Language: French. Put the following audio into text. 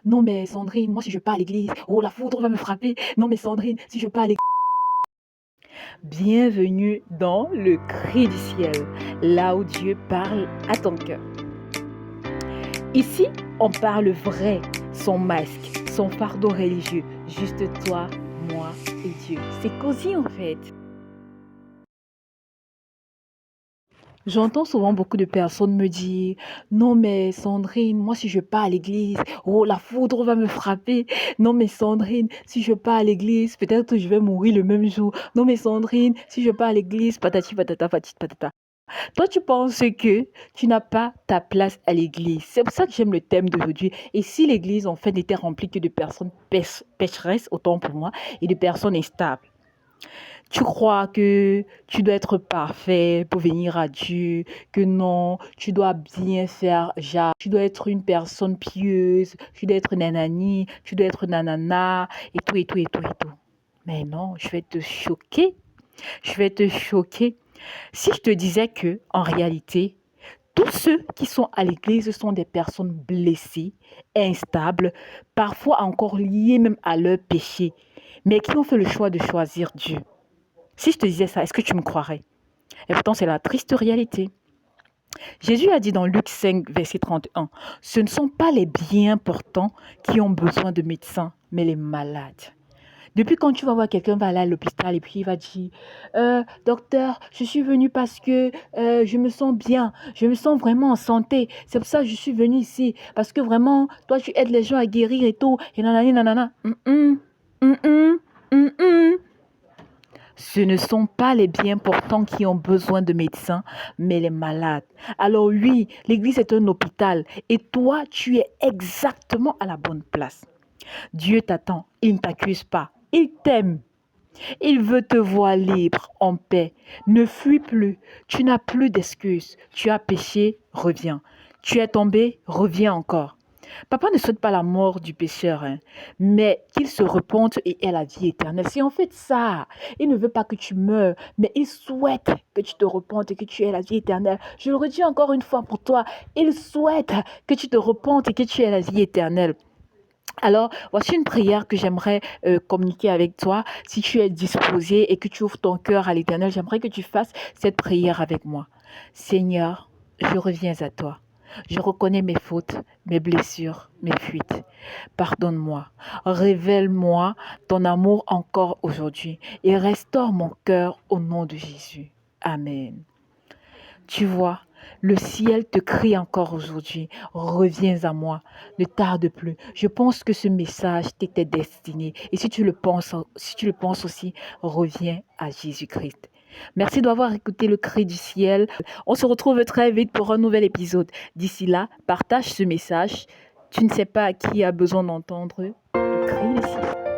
Non mais Sandrine, moi si je vais pas à l'église, oh la foudre va me frapper. Non mais Sandrine, si je vais pas à l'église. Bienvenue dans le cri du ciel, là où Dieu parle à ton cœur. Ici, on parle vrai, sans masque, sans fardeau religieux, juste toi, moi et Dieu. C'est cosy en fait. J'entends souvent beaucoup de personnes me dire, non mais Sandrine, moi si je vais pas à l'église, oh la foudre va me frapper. Non mais Sandrine, si je vais pas à l'église, peut-être que je vais mourir le même jour. Non mais Sandrine, si je vais pas à l'église, patati patata patati patata. Toi tu penses que tu n'as pas ta place à l'église. C'est pour ça que j'aime le thème d'aujourd'hui. Et si l'église en fait n'était remplie que de personnes pécheresses, autant pour moi, et de personnes instables. Tu crois que tu dois être parfait pour venir à Dieu, que non, tu dois bien faire, genre, tu dois être une personne pieuse, tu dois être nanani, tu dois être nanana, et tout, et tout, et tout, et tout. Mais non, je vais te choquer. Je vais te choquer. Si je te disais que, en réalité, tous ceux qui sont à l'église sont des personnes blessées, instables, parfois encore liées même à leur péché, mais qui ont fait le choix de choisir Dieu. Si je te disais ça, est-ce que tu me croirais? Et pourtant, c'est la triste réalité. Jésus a dit dans Luc 5, verset 31, ce ne sont pas les bien portants qui ont besoin de médecins, mais les malades. Depuis quand tu vas voir quelqu'un va aller à l'hôpital et puis il va dire, docteur, je suis venu parce que je me sens bien, je me sens vraiment en santé. C'est pour ça que je suis venu ici. Parce que vraiment, toi, tu aides les gens à guérir et tout. Et nanana, nanana. Ce ne sont pas les bien portants qui ont besoin de médecins, mais les malades. Alors oui, l'église est un hôpital et toi, tu es exactement à la bonne place. Dieu t'attend, il ne t'accuse pas, il t'aime. Il veut te voir libre, en paix. Ne fuis plus, tu n'as plus d'excuses. Tu as péché, reviens. Tu es tombé, reviens encore. Papa ne souhaite pas la mort du pécheur, hein, mais qu'il se repente et ait la vie éternelle. C'est en fait ça. Il ne veut pas que tu meurs, mais il souhaite que tu te repentes et que tu aies la vie éternelle. Je le redis encore une fois pour toi. Il souhaite que tu te repentes et que tu aies la vie éternelle. Alors, voici une prière que j'aimerais communiquer avec toi. Si tu es disposé et que tu ouvres ton cœur à l'Éternel, j'aimerais que tu fasses cette prière avec moi. Seigneur, je reviens à toi. Je reconnais mes fautes, mes blessures, mes fuites. Pardonne-moi. Révèle-moi ton amour encore aujourd'hui et restaure mon cœur au nom de Jésus. Amen. Tu vois, le ciel te crie encore aujourd'hui. Reviens à moi. Ne tarde plus. Je pense que ce message t'était destiné. Et si tu le penses aussi, reviens à Jésus-Christ. Merci d'avoir écouté le cri du ciel. On se retrouve très vite pour un nouvel épisode. D'ici là, partage ce message. Tu ne sais pas qui a besoin d'entendre le cri du ciel.